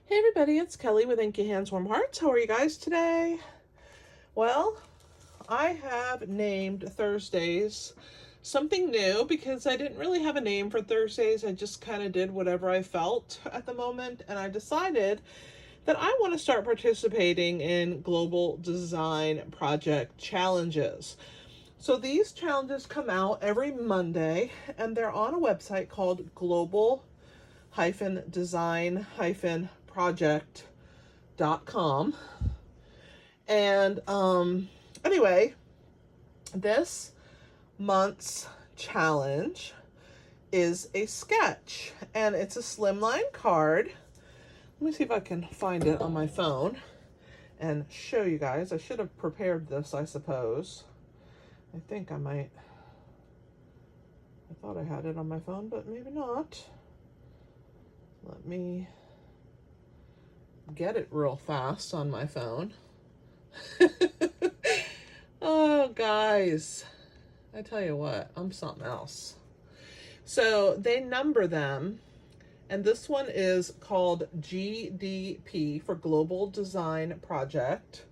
Hey everybody, it's Kelly with Inky Hands Warm Hearts. How are you guys today? Well, I have named Thursdays something new because I didn't really have a name for Thursdays. I just kind of did whatever I felt at the moment, and I decided that I want to start participating in global design project challenges. So these challenges come out every Monday, and they're on a website called global-design-project.com. And anyway, this month's challenge is a sketch, and it's a slimline card. Let me see if I can find it on my phone and show you guys. I should have prepared this, I suppose. I think I might. I thought I had it on my phone, but maybe not. Let me get it real fast on my phone. Oh, guys, I tell you what, I'm something else. So they number them, and this one is called GDP for Global Design Project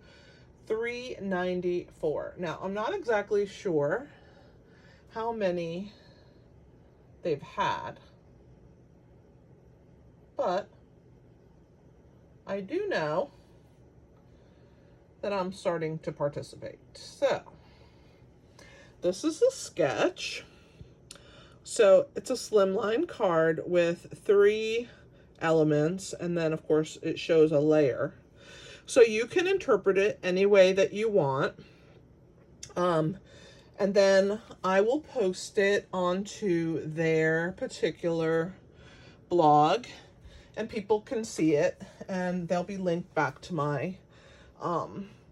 394. Now, I'm not exactly sure how many they've had, but I do know that I'm starting to participate. So this is a sketch. So it's a slimline card with 3 elements, and then of course it shows a layer. So you can interpret it any way that you want. And then I will post it onto their particular blog, and people can see it, and they'll be linked back to my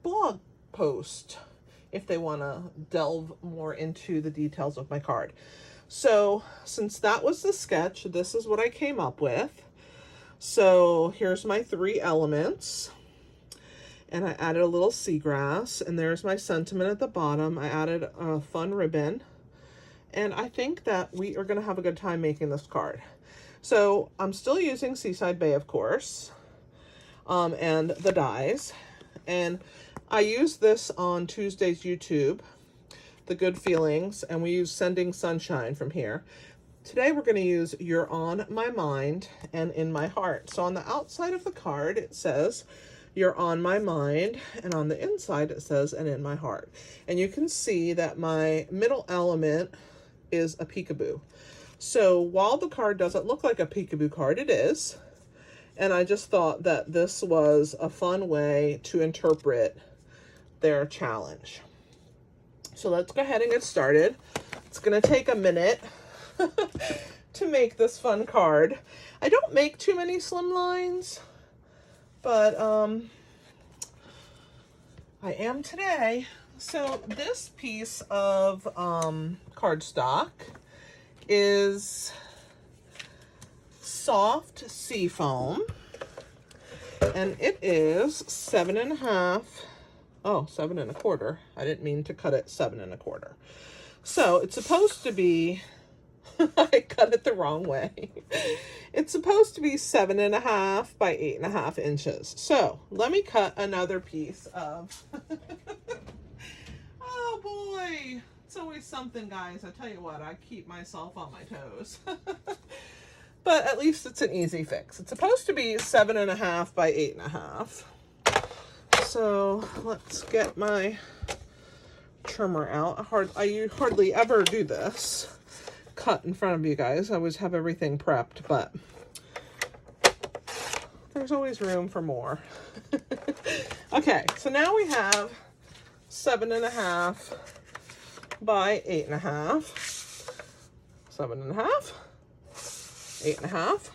blog post if they want to delve more into the details of my card. So since that was the sketch, this is what I came up with. So here's my 3 elements, and I added a little seagrass, and there's my sentiment at the bottom. I added a fun ribbon, and I think that we are going to have a good time making this card. So I'm still using Seaside Bay, of course, and the dies. And I use this on Tuesday's YouTube, The Good Feelings, and we use Sending Sunshine from here. Today we're going to use You're on My Mind and In My Heart. So on the outside of the card it says You're on my mind, and on the inside it says And in my heart. And you can see that my middle element is a peekaboo. So while the card doesn't look like a peekaboo card, it is. And I just thought that this was a fun way to interpret their challenge. So let's go ahead and get started. It's going to take a minute to make this fun card. I don't make too many slimlines, but I am today. So this piece of cardstock is soft sea foam, and it is 7.5. Oh, 7 1/4. I didn't mean to cut it 7 1/4. So it's supposed to be, I cut it the wrong way. It's supposed to be 7.5 by 8.5 inches. So let me cut another piece of, oh boy, it's always something, guys. I tell you what, I keep myself on my toes. But at least it's an easy fix. It's supposed to be 7.5 by 8.5. So let's get my trimmer out. I hardly ever do this, cut in front of you guys. I always have everything prepped, but there's always room for more. Okay, so now we have 7.5 by 8.5. 7.5. 8.5.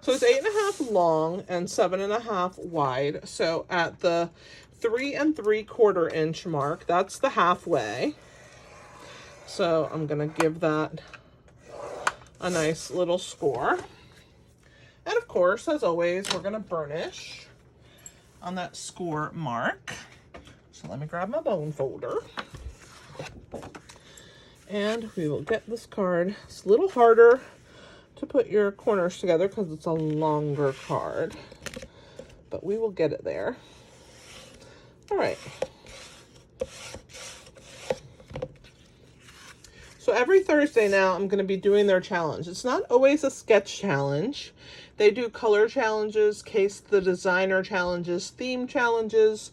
So it's 8.5 long and 7.5 wide. So at the 3 3/4 inch mark, that's the halfway. So I'm gonna give that a nice little score. And of course, as always, we're gonna burnish on that score mark. So let me grab my bone folder. And we will get this card. It's a little harder to put your corners together because it's a longer card. but we will get it there. All right. So every Thursday now, I'm going to be doing their challenge. It's not always a sketch challenge. They do color challenges, Case the Designer challenges, theme challenges,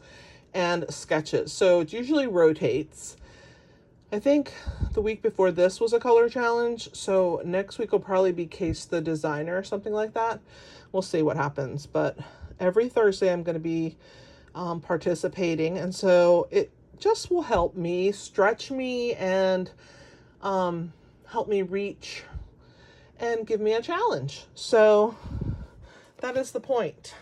and sketches. So it usually rotates. I think the week before this was a color challenge. So next week will probably be Case the Designer or something like that. We'll see what happens. But every Thursday I'm going to be participating. And so it just will help me, stretch me, and help me reach and give me a challenge. So that is the point.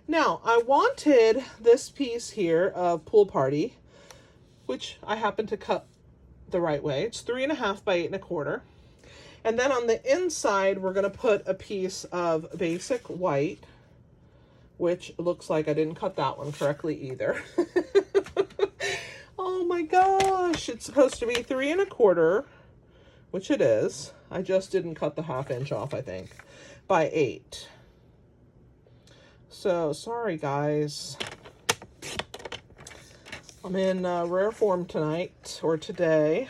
Now, I wanted this piece here of Pool Party, which I happen to cut the right way. It's 3.5 by 8.25. And then on the inside, we're going to put a piece of basic white, which looks like I didn't cut that one correctly either. Oh my gosh, it's supposed to be 3.25, which it is. I just didn't cut the 1/2 inch off, I think, by 8. So, sorry guys. I'm in rare form tonight, or today.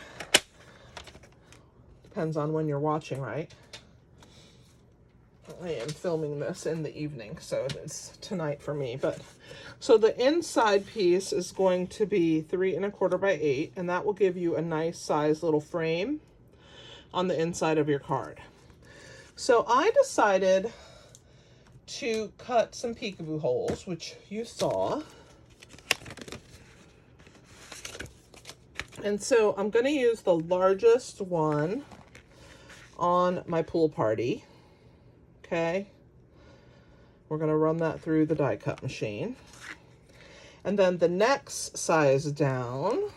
Depends on when you're watching, right? I am filming this in the evening, so it's tonight for me. But so the inside piece is going to be 3.25 by 8, and that will give you a nice size little frame on the inside of your card. So I decided to cut some peekaboo holes, which you saw. And so I'm going to use the largest one on my Pool Party. Okay. We're going to run that through the die cut machine. And then the next size down,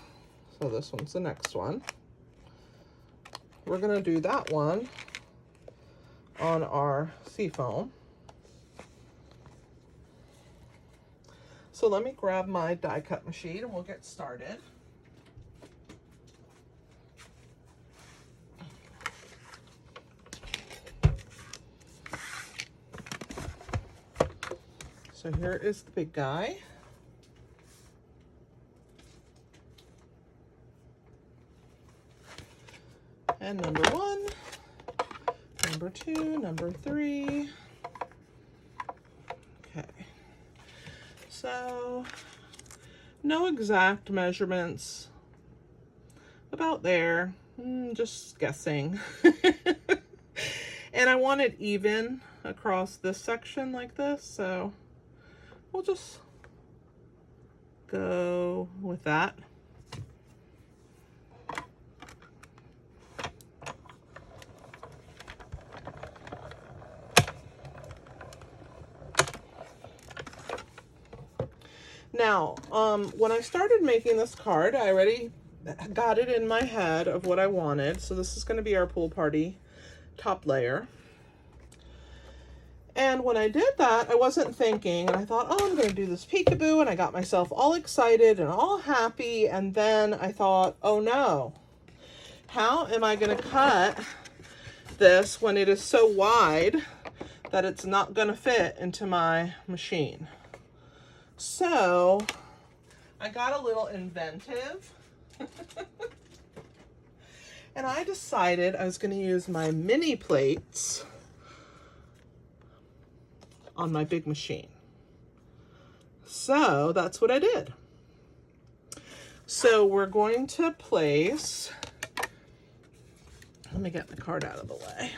so this one's the next one, we're going to do that one on our seafoam. So let me grab my die cut machine and we'll get started. So here is the big guy. And number 1, number 2, number 3. Okay. So, no exact measurements. About there. Just guessing. And I want it even across this section like this, so we'll just go with that. Now, when I started making this card, I already got it in my head of what I wanted. So this is going to be our Pool Party top layer. And when I did that, I wasn't thinking, and I thought, oh, I'm going to do this peekaboo, and I got myself all excited and all happy, and then I thought, oh no, how am I going to cut this when it is so wide that it's not going to fit into my machine? So I got a little inventive and I decided I was going to use my mini plates on my big machine. So that's what I did. So we're going to place, let me get the card out of the way.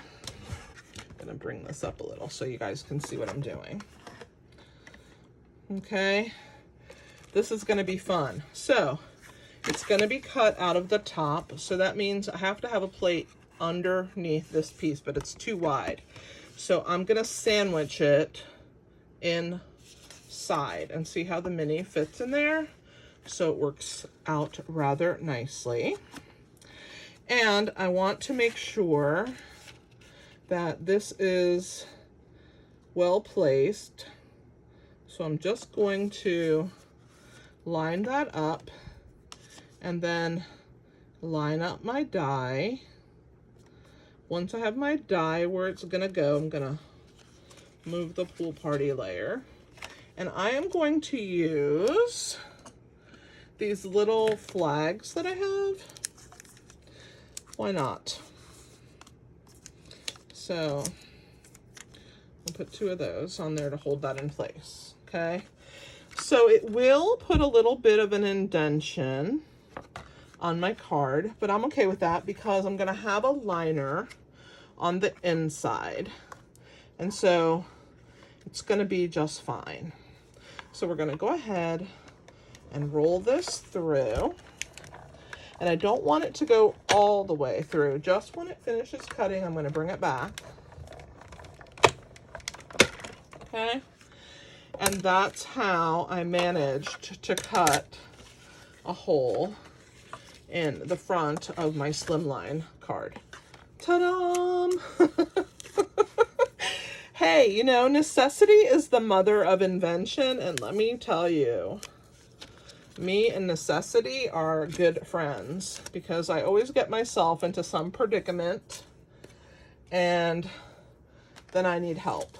I'm going to bring this up a little so you guys can see what I'm doing. Okay, this is going to be fun. So it's going to be cut out of the top. So that means I have to have a plate underneath this piece, but it's too wide. So I'm going to sandwich it inside and see how the mini fits in there. So it works out rather nicely. And I want to make sure that this is well placed. So I'm just going to line that up and then line up my die. Once I have my die where it's gonna go, I'm gonna move the Pool Party layer. And I am going to use these little flags that I have. Why not? So I'll put 2 of those on there to hold that in place, okay? So it will put a little bit of an indentation on my card, but I'm okay with that because I'm gonna have a liner on the inside. And so it's gonna be just fine. So we're gonna go ahead and roll this through. And I don't want it to go all the way through. Just when it finishes cutting, I'm gonna bring it back. Okay? And that's how I managed to cut a hole in the front of my slimline card. Ta-da! Hey, you know, necessity is the mother of invention, and let me tell you, me and necessity are good friends because I always get myself into some predicament and then I need help.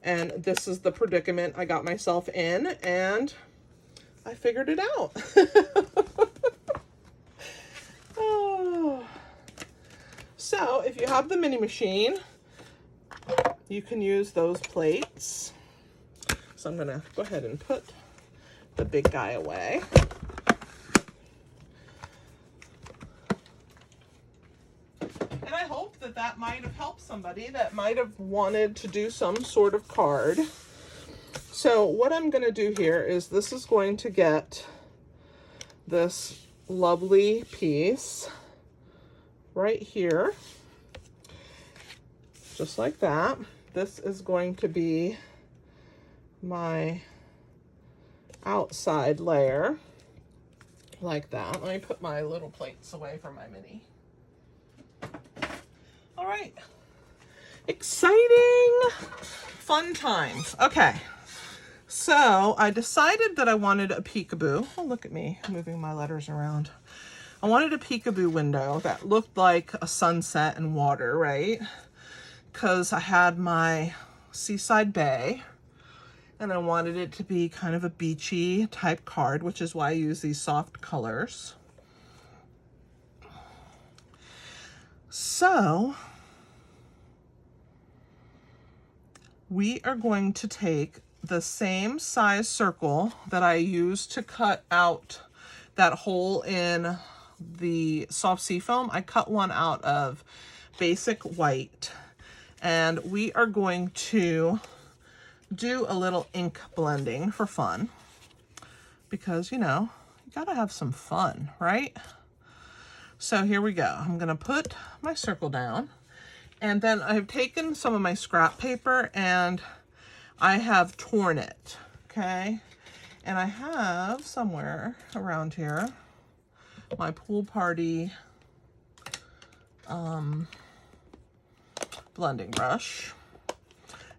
And this is the predicament I got myself in, and I figured it out. Oh. So if you have the mini machine, you can use those plates. So I'm gonna go ahead and put the big guy away. And I hope that that might have helped somebody that might have wanted to do some sort of card. So what I'm gonna do here is this is going to get this lovely piece right here, just like that. This is going to be my outside layer, like that. Let me put my little plates away from my mini. All right, exciting, fun times. Okay, so I decided that I wanted a peekaboo. Oh, look at me moving my letters around. I wanted a peekaboo window that looked like a sunset and water, right? Because I had my Seaside Bay, and I wanted it to be kind of a beachy type card, which is why I use these soft colors. So we are going to take the same size circle that I used to cut out that hole in the soft sea foam. I cut one out of basic white, and we are going to do a little ink blending for fun because, you know, you gotta have some fun, right? So here we go. I'm gonna put my circle down, and then I've taken some of my scrap paper and I have torn it, okay? And I have somewhere around here my pool party blending brush,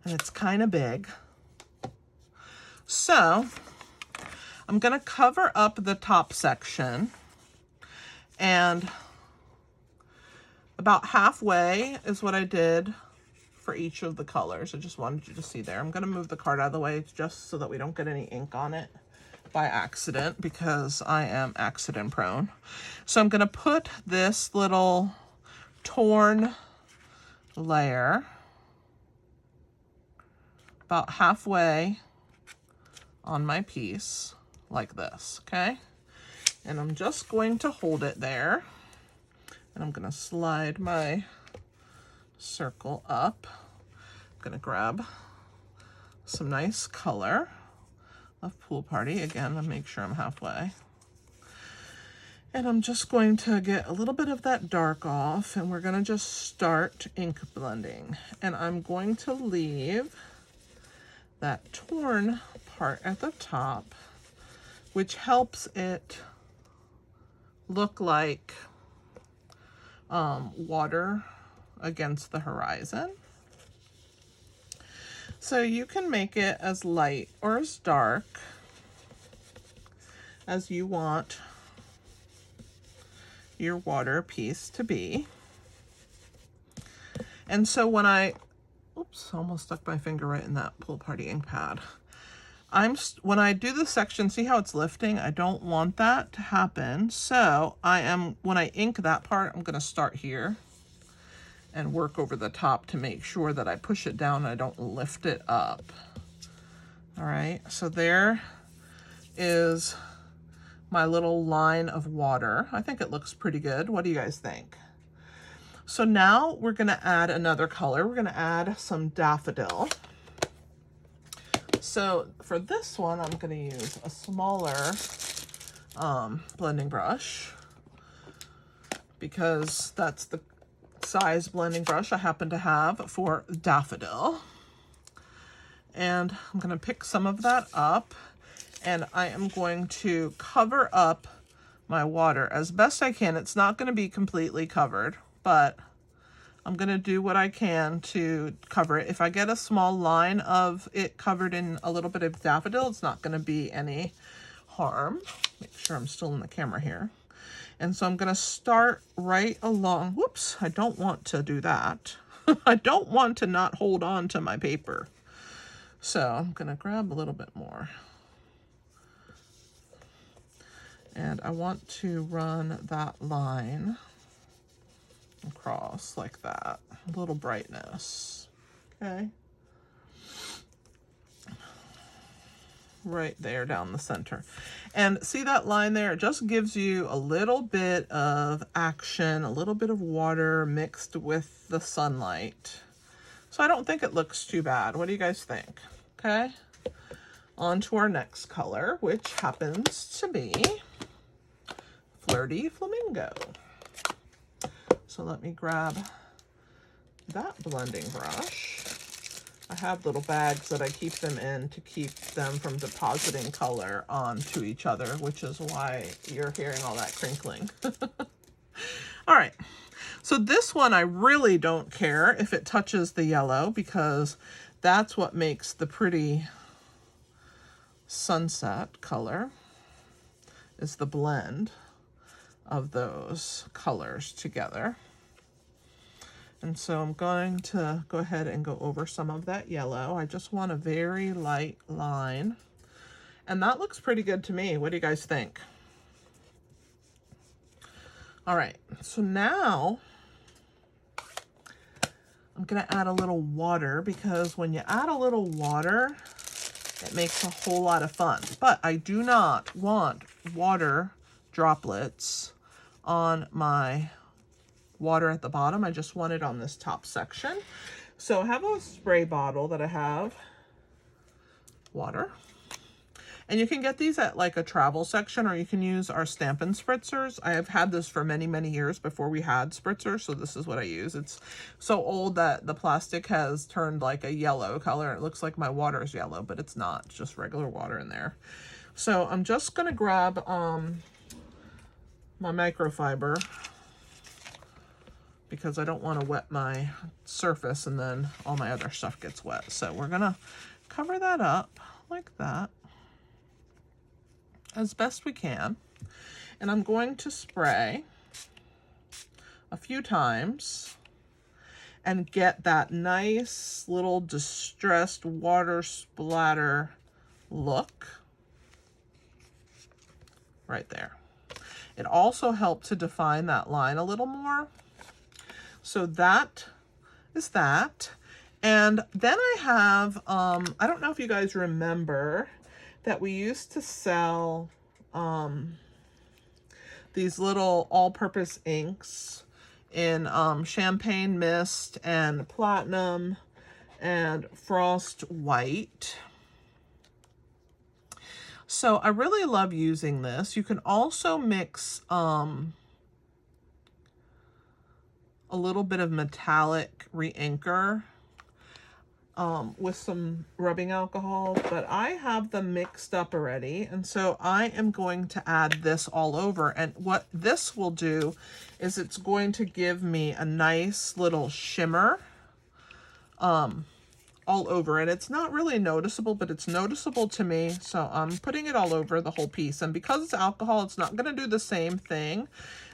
and it's kind of big. So I'm gonna cover up the top section, and about halfway is what I did for each of the colors. I just wanted you to see there. I'm gonna move the card out of the way just so that we don't get any ink on it by accident, because I am accident prone. So I'm gonna put this little torn layer about halfway on my piece like this, okay? And I'm just going to hold it there, and I'm gonna slide my circle up. I'm gonna grab some nice color of Pool Party again and make sure I'm halfway. And I'm just going to get a little bit of that dark off, and we're gonna just start ink blending. And I'm going to leave that torn part at the top, which helps it look like water against the horizon. So you can make it as light or as dark as you want your water piece to be. And so when I, oops, almost stuck my finger right in that Pool Party ink pad. when I do this section, see how it's lifting? I don't want that to happen. So when I ink that part, I'm gonna start here and work over the top to make sure that I push it down and I don't lift it up. All right, so there is my little line of water. I think it looks pretty good. What do you guys think? So now we're gonna add another color. We're gonna add some daffodil. So for this one, I'm gonna use a smaller blending brush because that's the size blending brush I happen to have for daffodil. And I'm gonna pick some of that up and I am going to cover up my water as best I can. It's not gonna be completely covered, but I'm gonna do what I can to cover it. If I get a small line of it covered in a little bit of daffodil, it's not gonna be any harm. Make sure I'm still in the camera here. And so I'm gonna start right along. Whoops, I don't want to do that. I don't want to not hold on to my paper. So I'm gonna grab a little bit more. And I want to run that line across like that, a little brightness, okay? Right there down the center. And see that line there? It just gives you a little bit of action, a little bit of water mixed with the sunlight. So I don't think it looks too bad. What do you guys think? Okay, on to our next color, which happens to be Flirty Flamingo. So let me grab that blending brush. I have little bags that I keep them in to keep them from depositing color onto each other, which is why you're hearing all that crinkling. All right, so this one I really don't care if it touches the yellow because that's what makes the pretty sunset color, is the blend of those colors together. And so I'm going to go ahead and go over some of that yellow. I just want a very light line. And that looks pretty good to me. What do you guys think? All right, so now I'm gonna add a little water because when you add a little water, it makes a whole lot of fun. But I do not want water droplets on my water at the bottom. I just want it on this top section. So I have a spray bottle that I have water. And you can get these at like a travel section, or you can use our Stampin' spritzers. I have had this for many, many years before we had spritzers, so this is what I use. It's so old that the plastic has turned like a yellow color. It looks like my water is yellow, but it's not. It's just regular water in there. So I'm just gonna grab my microfiber because I don't want to wet my surface and then all my other stuff gets wet. So we're gonna cover that up like that as best we can. And I'm going to spray a few times and get that nice little distressed water splatter look right there. It also helped to define that line a little more. So that is that. And then I have, I don't know if you guys remember that we used to sell these little all-purpose inks in Champagne Mist and Platinum and Frost White. So I really love using this. You can also mix a little bit of metallic re-inker with some rubbing alcohol, but I have them mixed up already. And so I am going to add this all over. And what this will do is it's going to give me a nice little shimmer all over it. It's not really noticeable, but it's noticeable to me. So I'm putting it all over the whole piece. And because it's alcohol, it's not going to do the same thing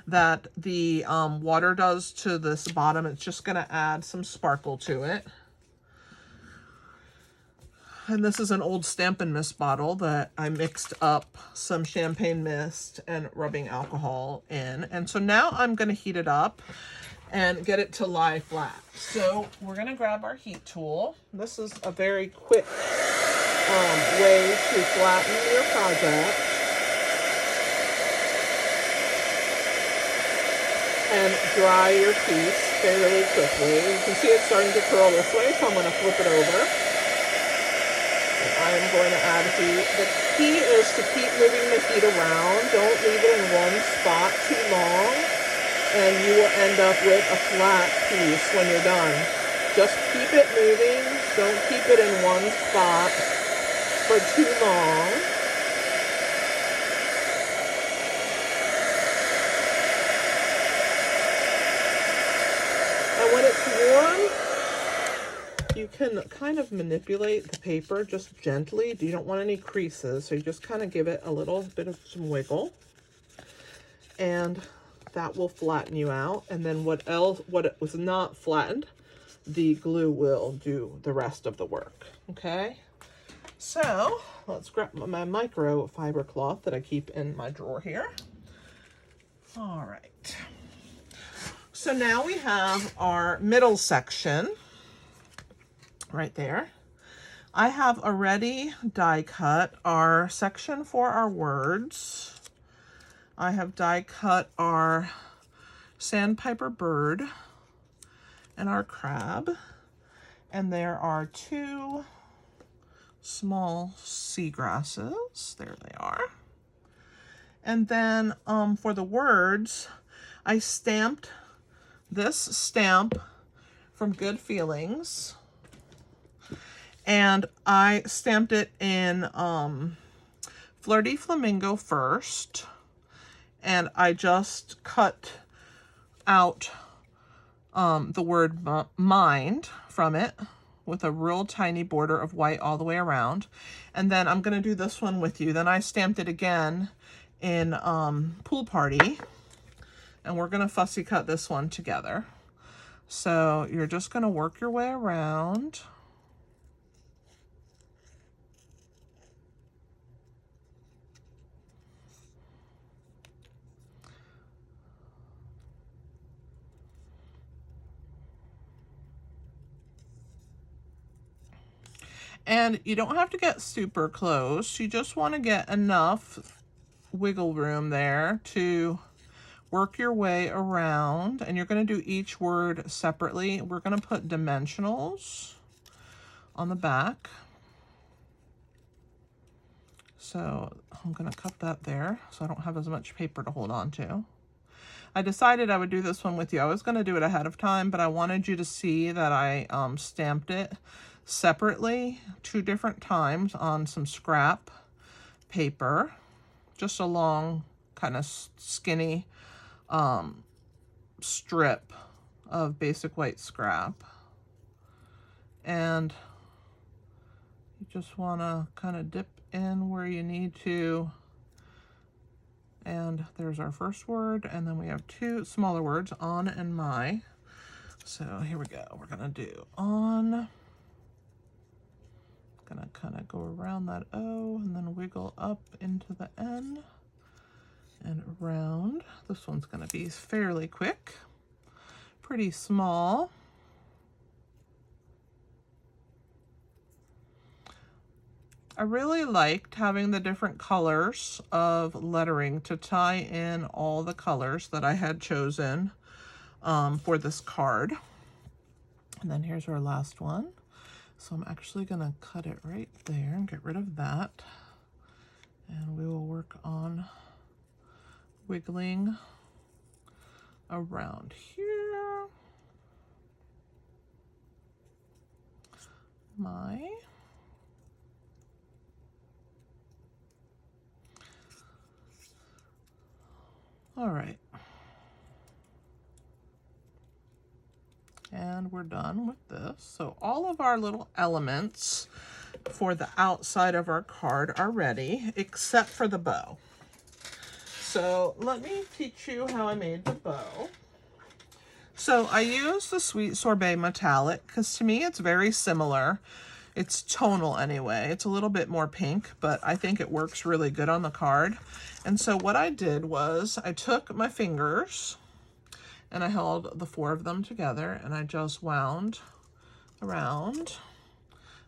that the water does to this bottom. It's just going to add some sparkle to it. And this is an old Stampin' Mist bottle that I mixed up some champagne mist and rubbing alcohol in. And so now I'm going to heat it up and get it to lie flat. So we're going to grab our heat tool. This is a very quick way to flatten your project and dry your piece fairly quickly. You can see it's starting to curl this way, so I'm going to flip it over. I'm going to add heat. The key is to keep moving the heat around. Don't leave it in one spot too long, and you will end up with a flat piece when you're done. Just keep it moving. Don't keep it in one spot for too long. And when it's warm, you can kind of manipulate the paper just gently. You don't want any creases, so you just kind of give it a little bit of some wiggle, and that will flatten you out. And then what it was not flattened, the glue will do the rest of the work. Okay, so let's grab my microfiber cloth that I keep in my drawer here. All right, so now we have our middle section right there. I have already die cut our section for our words. I have die cut our sandpiper bird and our crab. And there are two small seagrasses. There they are. And then for the words, I stamped this stamp from Good Feelings. And I stamped it in Flirty Flamingo first. And I just cut out the word mind from it with a real tiny border of white all the way around. And then I'm going to do this one with you. Then I stamped it again in Pool Party. And we're going to fussy cut this one together. So you're just going to work your way around. And you don't have to get super close. You just want to get enough wiggle room there to work your way around. And you're going to do each word separately. We're going to put dimensionals on the back. So I'm going to cut that there so I don't have as much paper to hold on to. I decided I would do this one with you. I was going to do it ahead of time, but I wanted you to see that I stamped it separately 2 different times on some scrap paper, just a long kind of skinny strip of basic white scrap. And you just want to kind of dip in where you need to. And there's our first word, and then we have 2 smaller words, on and my. So here we go. We're gonna do on. Gonna kind of go around that O and then wiggle up into the N and around. This one's gonna be fairly quick, pretty small. I really liked having the different colors of lettering to tie in all the colors that I had chosen for this card. And then here's our last one. So I'm actually going to cut it right there and get rid of that. And we will work on wiggling around here. My. All right. And we're done with this. So all of our little elements for the outside of our card are ready, except for the bow. So let me teach you how I made the bow. So I used the Sweet Sorbet Metallic because to me it's very similar It's tonal anyway. It's a little bit more pink, but I think it works really good on the card. And so what I did was I took my fingers and I held the 4 of them together and I just wound around.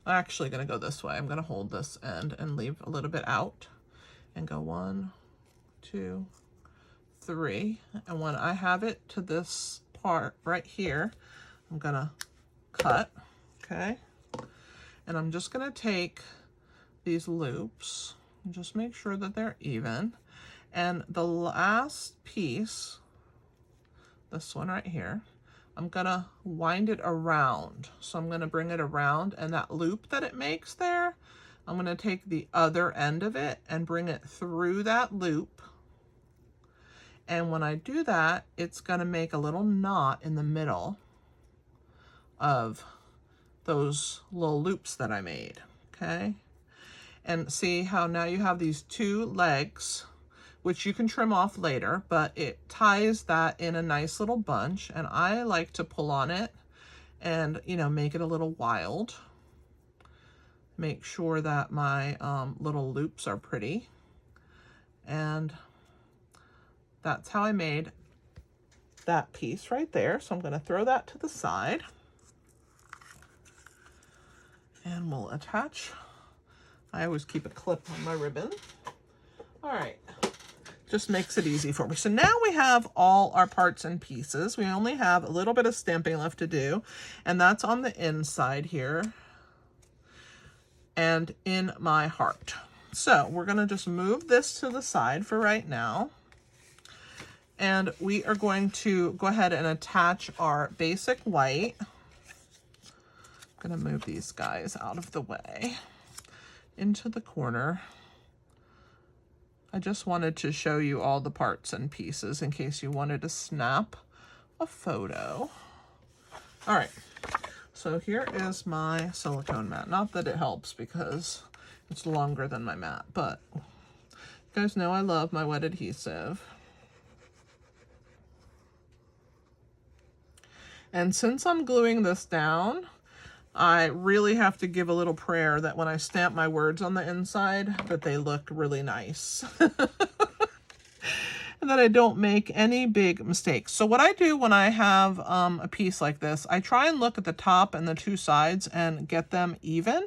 I'm actually going to go this way. I'm going to hold this end and leave a little bit out and go 1, 2, 3. And when I have it to this part right here, I'm going to cut, okay? And I'm just going to take these loops and just make sure that they're even. And the last piece, this one right here, I'm going to wind it around. So I'm going to bring it around, and that loop that it makes there, I'm going to take the other end of it and bring it through that loop. And when I do that, it's going to make a little knot in the middle of those little loops that I made, okay? And see how now you have these 2 legs, which you can trim off later, but it ties that in a nice little bunch. And I like to pull on it and, you know, make it a little wild. Make sure that my little loops are pretty. And that's how I made that piece right there. So I'm going to throw that to the side. And we'll attach. I always keep a clip on my ribbon. All right. Just makes it easy for me. So now we have all our parts and pieces. We only have a little bit of stamping left to do, and that's on the inside here and in my heart. So we're going to just move this to the side for right now. And we are going to go ahead and attach our basic white. I'm going to move these guys out of the way into the corner. I just wanted to show you all the parts and pieces in case you wanted to snap a photo. All right, so here is my silicone mat. Not that it helps because it's longer than my mat, but you guys know I love my wet adhesive. And since I'm gluing this down, I really have to give a little prayer that when I stamp my words on the inside, that they look really nice. And that I don't make any big mistakes. So what I do when I have a piece like this, I try and look at the top and the 2 sides and get them even.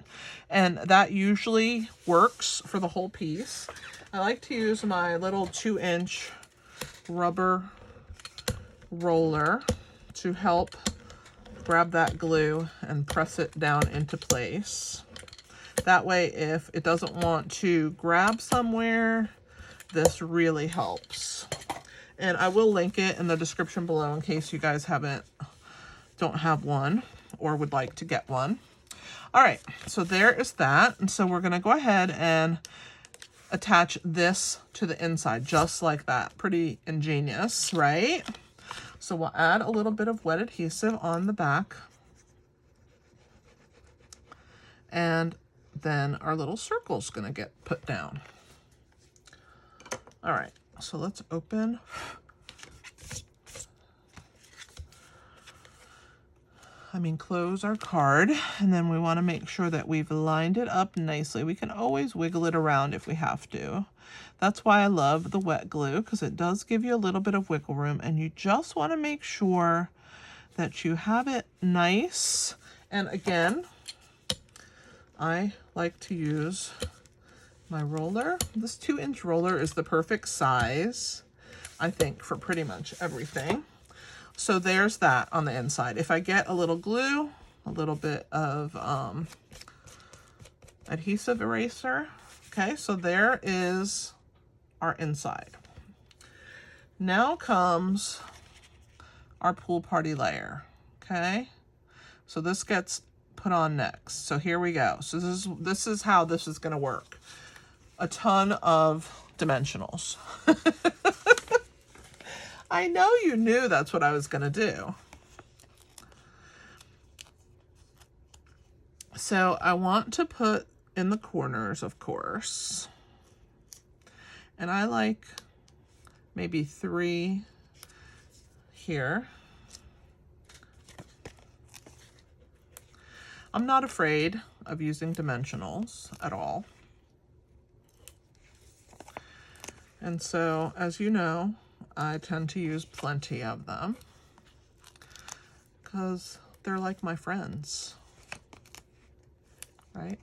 And that usually works for the whole piece. I like to use my little 2-inch rubber roller to help grab that glue and press it down into place. That way, if it doesn't want to grab somewhere, this really helps. And I will link it in the description below in case you guys don't have one or would like to get one. All right, so there is that. And so we're gonna go ahead and attach this to the inside just like that. Pretty ingenious, right? So we'll add a little bit of wet adhesive on the back. And then our little circle's gonna get put down. All right, so let's open. Close our card, and then we wanna make sure that we've lined it up nicely. We can always wiggle it around if we have to. That's why I love the wet glue, because it does give you a little bit of wiggle room, and you just want to make sure that you have it nice. And again, I like to use my roller. This 2-inch roller is the perfect size, I think, for pretty much everything. So there's that on the inside. If I get a little glue, a little bit of adhesive eraser, okay, so there is our inside. Now comes our pool party layer, okay? So this gets put on next. So here we go. So this is how this is gonna work. A ton of dimensionals. I know you knew that's what I was gonna do. So I want to put in the corners, of course. And I like maybe 3 here. I'm not afraid of using dimensionals at all. And so, as you know, I tend to use plenty of them because they're like my friends, right?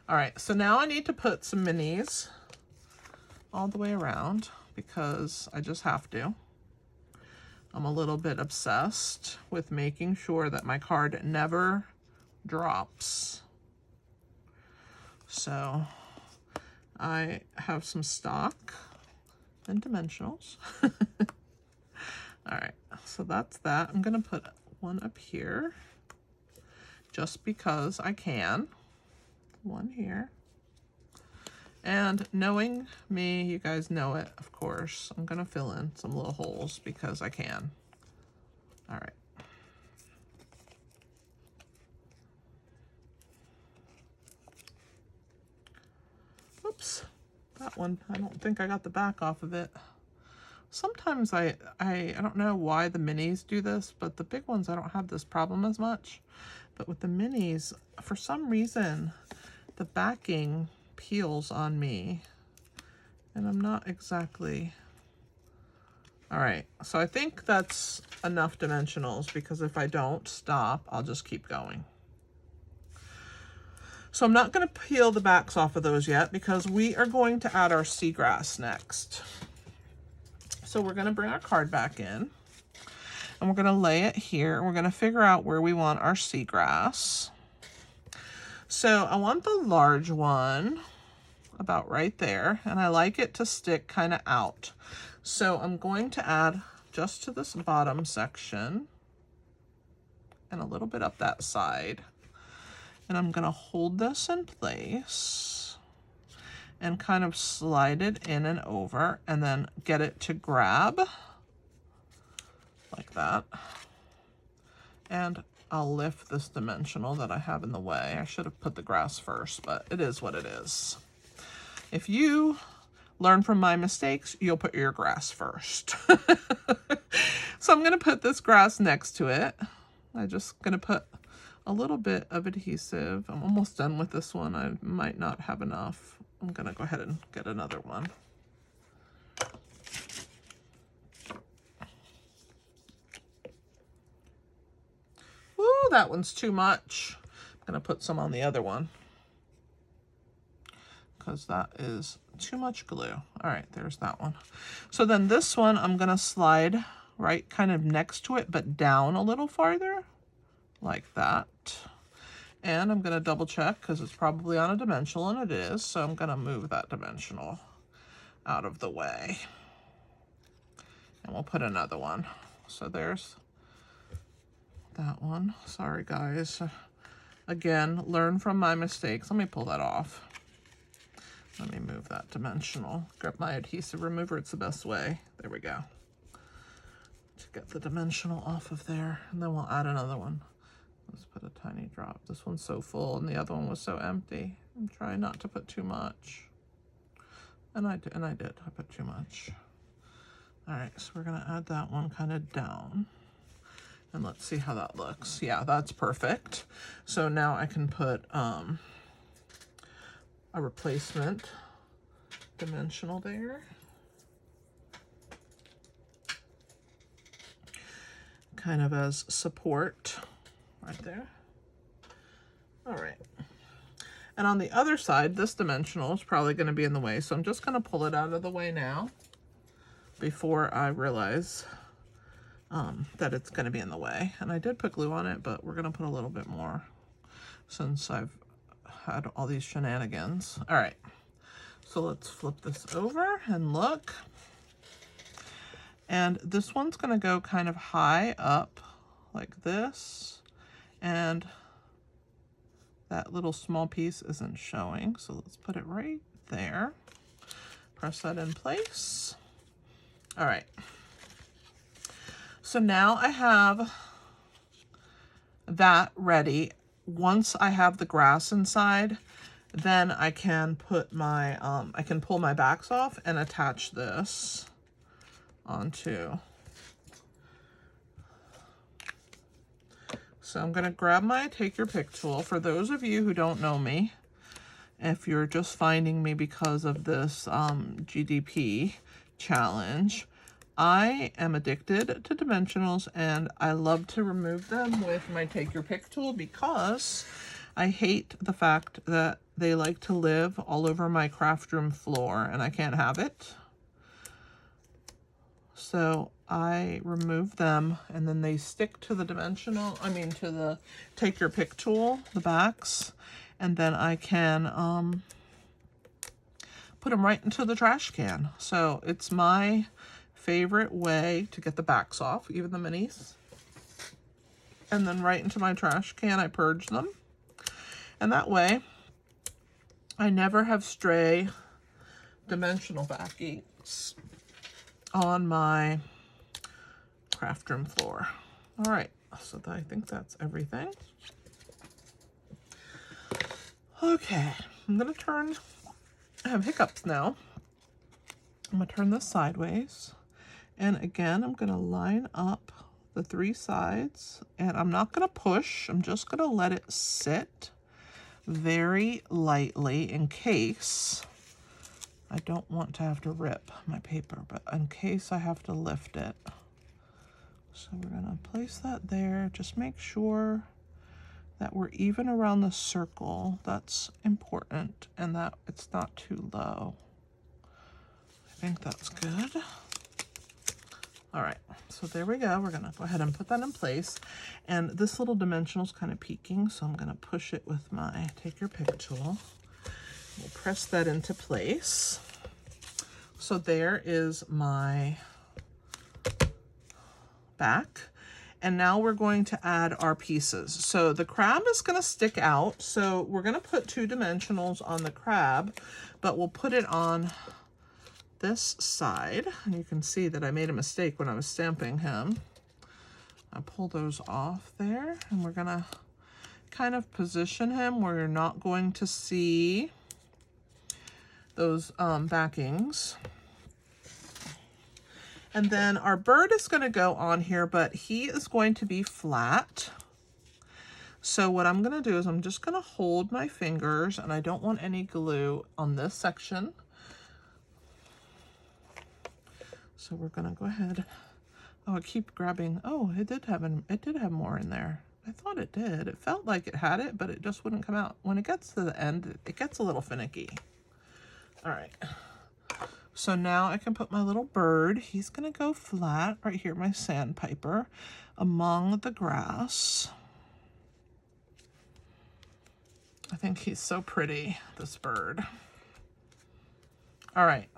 All right, so now I need to put some minis all the way around because I just have to. I'm a little bit obsessed with making sure that my card never drops. So I have some stock and dimensionals. All right, so that's that. I'm gonna put one up here just because I can. One here. And knowing me, you guys know it, of course, I'm gonna fill in some little holes because I can. All right. Oops, that one, I don't think I got the back off of it. Sometimes I don't know why the minis do this, but the big ones, I don't have this problem as much. But with the minis, for some reason, the backing peels on me. And I'm not exactly... All right, so I think that's enough dimensionals because if I don't stop, I'll just keep going. So I'm not going to peel the backs off of those yet because we are going to add our seagrass next. So we're going to bring our card back in and we're going to lay it here. We're going to figure out where we want our seagrass. So I want the large one about right there, and I like it to stick kind of out. So I'm going to add just to this bottom section and a little bit up that side. And I'm going to hold this in place and kind of slide it in and over and then get it to grab like that. And I'll lift this dimensional that I have in the way. I should have put the grass first, but it is what it is. If you learn from my mistakes, you'll put your grass first. So I'm going to put this grass next to it. I'm just going to put a little bit of adhesive. I'm almost done with this one. I might not have enough. I'm going to go ahead and get another one. Ooh, that one's too much. I'm going to put some on the other one because that is too much glue. All right, there's that one. So then this one, I'm going to slide right kind of next to it, but down a little farther like that. And I'm going to double check because it's probably on a dimensional, and it is. So I'm going to move that dimensional out of the way. And we'll put another one. So there's that one. Sorry, guys. Again, learn from my mistakes. Let me pull that off. Let me move that dimensional. Grab my adhesive remover. It's the best way. There we go. To get the dimensional off of there. And then we'll add another one. Let's put a tiny drop. This one's so full and the other one was so empty. I'm trying not to put too much. And I did. I put too much. All right, so we're going to add that one kind of down. And let's see how that looks. Yeah, that's perfect. So now I can put a replacement dimensional there. Kind of as support right there. All right. And on the other side, this dimensional is probably going to be in the way. So I'm just going to pull it out of the way now before I realize that it's going to be in the way. And I did put glue on it, but we're going to put a little bit more since I've had all these shenanigans. All right, so let's flip this over and look. And this one's going to go kind of high up like this. And that little small piece isn't showing. So let's put it right there. Press that in place. All right. So now I have that ready. Once I have the grass inside, then I can put my, I can pull my backs off and attach this onto. So I'm going to grab my Take Your Pick tool. For those of you who don't know me, if you're just finding me because of this GDP challenge, I am addicted to dimensionals and I love to remove them with my Take Your Pick tool because I hate the fact that they like to live all over my craft room floor and I can't have it. So I remove them and then they stick to the to the Take Your Pick tool, the backs, and then I can put them right into the trash can. So it's my favorite way to get the backs off, even the minis. And then right into my trash can, I purge them. And that way, I never have stray dimensional backings on my craft room floor. All right, so I think that's everything. Okay, I'm gonna turn, I have hiccups now. I'm gonna turn this sideways. And again, I'm gonna line up the 3 sides and I'm not gonna push, I'm just gonna let it sit very lightly in case I don't want to have to rip my paper, but in case I have to lift it. So we're gonna place that there. Just make sure that we're even around the circle. That's important, and that it's not too low. I think that's good. All right, so there we go. We're gonna go ahead and put that in place. And this little dimensional is kind of peeking, so I'm gonna push it with my Take Your Pick tool. We'll press that into place. So there is my back. And now we're going to add our pieces. So the crab is gonna stick out. So we're gonna put 2 dimensionals on the crab, but we'll put it on this side. And you can see that I made a mistake when I was stamping him. I pull those off there and we're gonna kind of position him where you're not going to see those backings. And then our bird is going to go on here, but he is going to be flat. So what I'm going to do is I'm just going to hold my fingers, and I don't want any glue on this section. So we're going to go ahead. Oh, I keep grabbing. Oh, it did have more in there. I thought it did. It felt like it had it, but it just wouldn't come out. When it gets to the end, it gets a little finicky. All right. So now I can put my little bird. He's gonna go flat right here, my sandpiper, among the grass. I think he's so pretty, this bird. All right.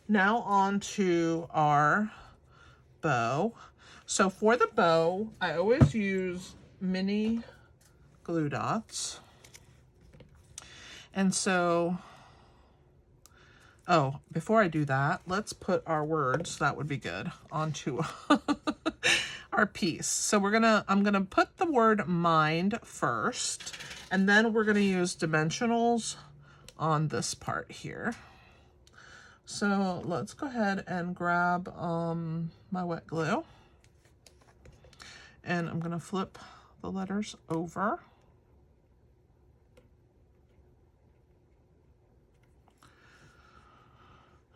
Now on to our bow. So for the bow, I always use mini glue dots. And so, oh, before I do that, let's put our words, that would be good, onto our piece. So I'm gonna put the word mind first, and then we're gonna use dimensionals on this part here. So let's go ahead and grab my wet glue. And I'm gonna flip the letters over.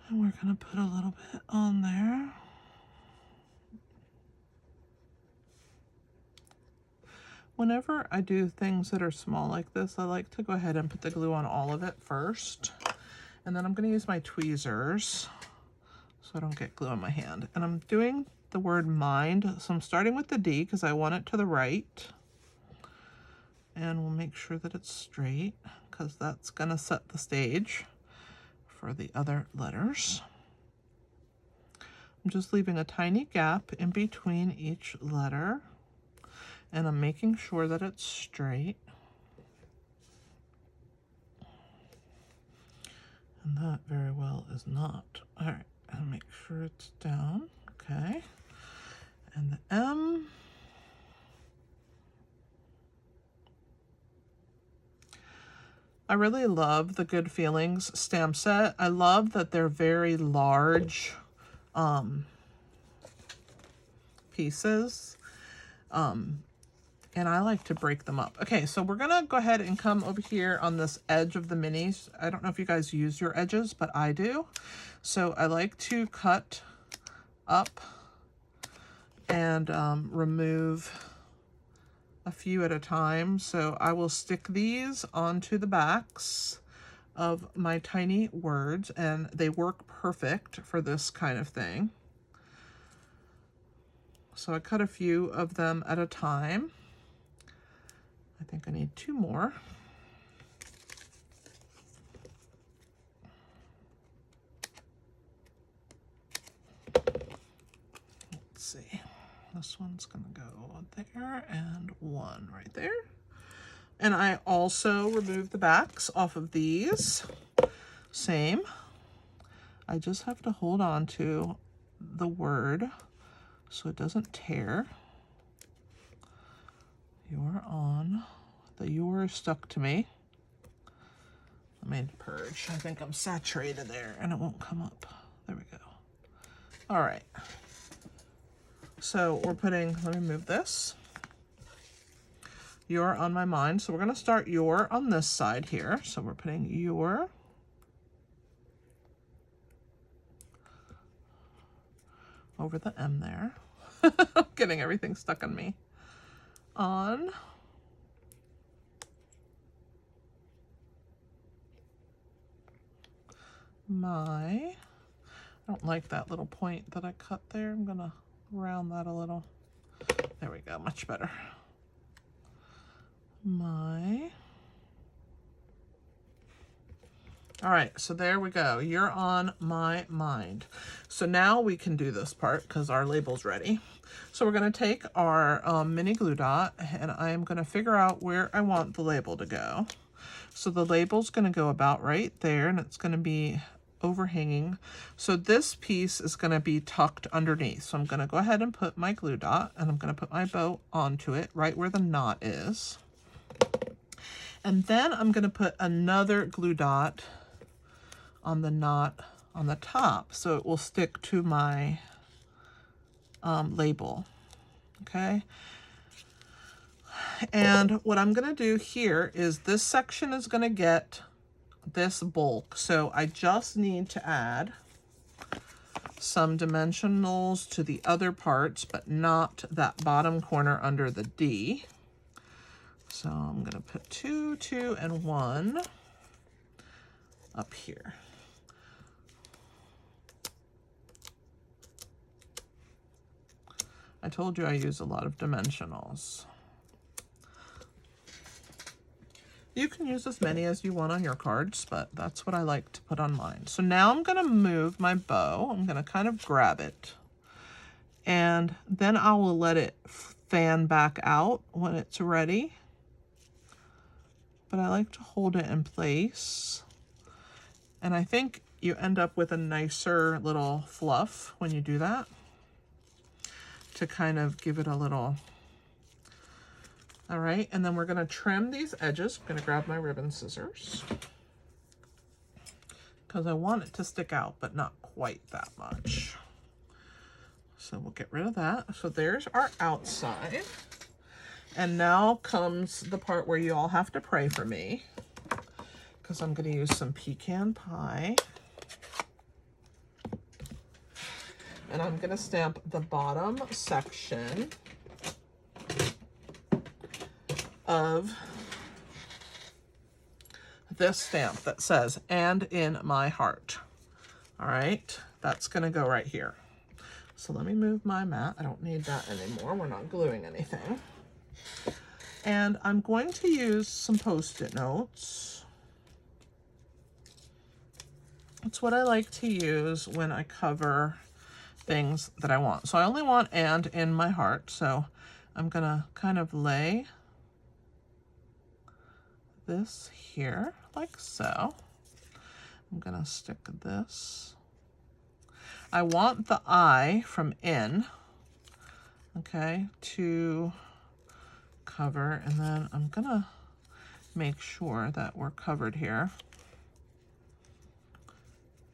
And we're gonna put a little bit on there. Whenever I do things that are small like this, I like to go ahead and put the glue on all of it first. And then I'm gonna use my tweezers so I don't get glue on my hand. And I'm doing the word mind, so I'm starting with the D because I want it to the right. And we'll make sure that it's straight because that's gonna set the stage for the other letters. I'm just leaving a tiny gap in between each letter, and I'm making sure that it's straight. And that very well is not. All right, and make sure it's down, okay. And the M. I really love the Good Feelings stamp set. I love that they're very large pieces. and I like to break them up. Okay, so we're gonna go ahead and come over here on this edge of the minis. I don't know if you guys use your edges, but I do. So I like to cut up and remove a few at a time. So I will stick these onto the backs of my tiny words, and they work perfect for this kind of thing. So I cut a few of them at a time. I think I need 2 more. Let's see. This one's gonna go there and 1 right there. And I also remove the backs off of these. Same. I just have to hold on to the word so it doesn't tear. You're on. The "your" stuck to me. Let me purge. I think I'm saturated there and it won't come up. There we go. All right. So we're putting, let me move this. "You're on my mind." So we're going to start "your" on this side here. So we're putting "your" over the M there. I'm getting everything stuck on me. On my, I don't like that little point that I cut there. I'm going to round that a little. There we go, much better. My. All right, so there we go. "You're on my mind." So now we can do this part because our label's ready. So we're going to take our mini glue dot, and I am going to figure out where I want the label to go. So the label's going to go about right there, and it's going to be overhanging. So this piece is going to be tucked underneath. So I'm going to go ahead and put my glue dot, and I'm going to put my bow onto it right where the knot is. And then I'm going to put another glue dot on the knot on the top, so it will stick to my label. Okay. And what I'm going to do here is this section is going to get this bulk. So I just need to add some dimensionals to the other parts, but not that bottom corner under the D. So I'm going to put 2, 2, and 1 up here. I told you I use a lot of dimensionals. You can use as many as you want on your cards, but that's what I like to put on mine. So now I'm going to move my bow. I'm going to kind of grab it, and then I will let it fan back out when it's ready. But I like to hold it in place. And I think you end up with a nicer little fluff when you do that, to kind of give it a little. All right, and then we're going to trim these edges. I'm going to grab my ribbon scissors because I want it to stick out, but not quite that much. So we'll get rid of that. So there's our outside. And now comes the part where you all have to pray for me, because I'm going to use some pecan pie. And I'm going to stamp the bottom section of this stamp that says "and in my heart." All right, that's going to go right here. So let me move my mat. I don't need that anymore. We're not gluing anything. And I'm going to use some Post-it notes. It's what I like to use when I cover things that I want. So I only want "and in my heart." So I'm going to kind of lay this here like so. I'm going to stick this. I want the "I" from "in," okay, to cover, and then I'm going to make sure that we're covered here.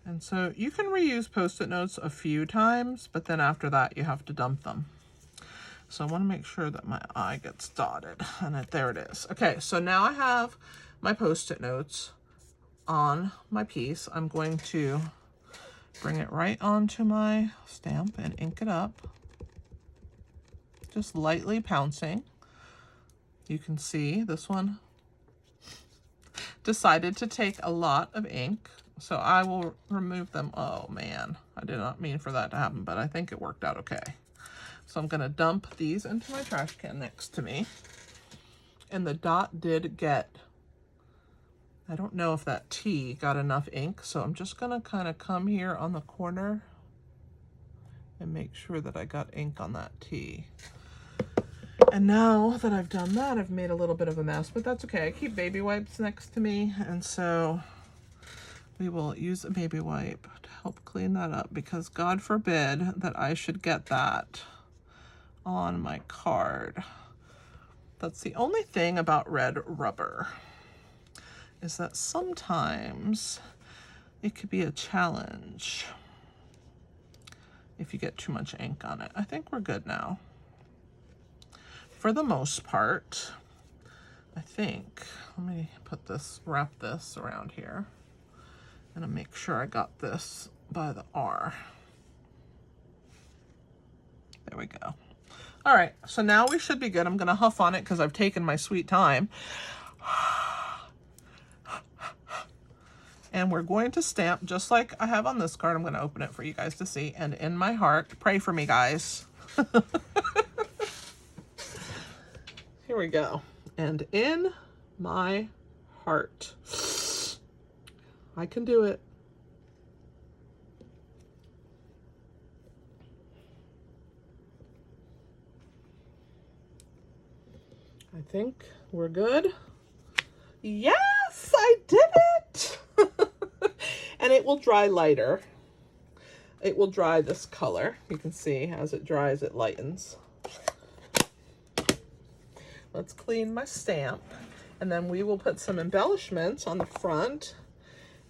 And so you can reuse Post-it notes a few times, but then after that you have to dump them. So I want to make sure that my I gets dotted, and there it is. Okay, so now I have my Post-it notes on my piece. I'm going to bring it right onto my stamp and ink it up. Just lightly pouncing. You can see this one decided to take a lot of ink, so I will remove them. Oh man, I did not mean for that to happen, but I think it worked out okay. So I'm gonna dump these into my trash can next to me. And the dot did get, I don't know if that T got enough ink, so I'm just gonna kind of come here on the corner and make sure that I got ink on that T. And now that I've done that, I've made a little bit of a mess, but that's okay. I keep baby wipes next to me, and so we will use a baby wipe to help clean that up, because God forbid that I should get that on my card. That's the only thing about red rubber, is that sometimes it could be a challenge if you get too much ink on it. I think we're good now. For the most part, I think. Let me put this, wrap this around here, and I'll make sure I got this by the R. There we go. All right, so now we should be good. I'm gonna huff on it because I've taken my sweet time. And we're going to stamp just like I have on this card. I'm gonna open it for you guys to see. And in my heart, pray for me, guys. Here we go. And in my heart, I can do it. I think we're good. Yes, I did it. And it will dry lighter. It will dry this color. You can see as it dries, it lightens. Let's clean my stamp, and then we will put some embellishments on the front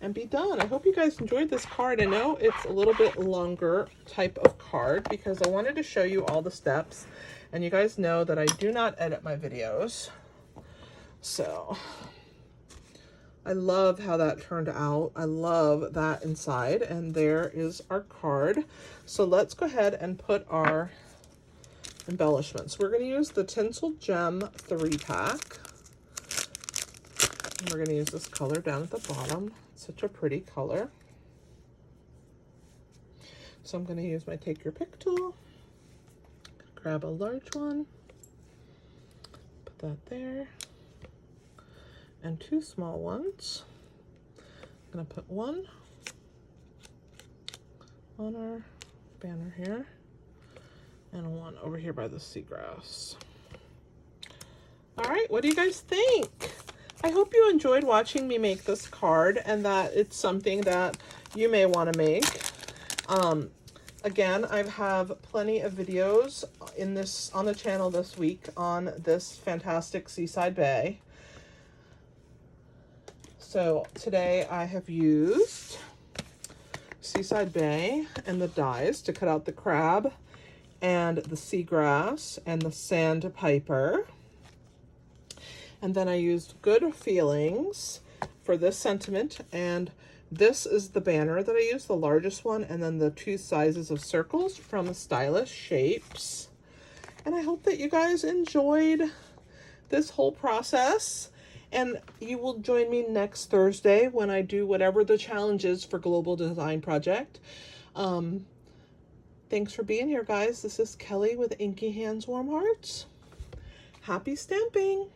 and be done. I hope you guys enjoyed this card. I know it's a little bit longer type of card because I wanted to show you all the steps, and you guys know that I do not edit my videos. So I love how that turned out. I love that inside, and there is our card. So let's go ahead and put our embellishments. We're going to use the Tinsel Gem 3-pack. We're going to use this color down at the bottom. It's such a pretty color. So I'm going to use my Take Your Pick tool. Grab a large one. Put that there. And 2 small ones. I'm going to put one on our banner here, and one over here by the seagrass. All right, what do you guys think? I hope you enjoyed watching me make this card, and that it's something that you may want to make. Again, I have plenty of videos on the channel this week on this fantastic Seaside Bay. So today I have used Seaside Bay and the dies to cut out the crab and the seagrass and the sandpiper. And then I used Good Feelings for this sentiment, and this is the banner that I used, the largest one, and then the 2 sizes of circles from Stylish Shapes. And I hope that you guys enjoyed this whole process, and you will join me next Thursday when I do whatever the challenge is for Global Design Project. Thanks for being here, guys. This is Kelly with Inky Hands Warm Hearts. Happy stamping!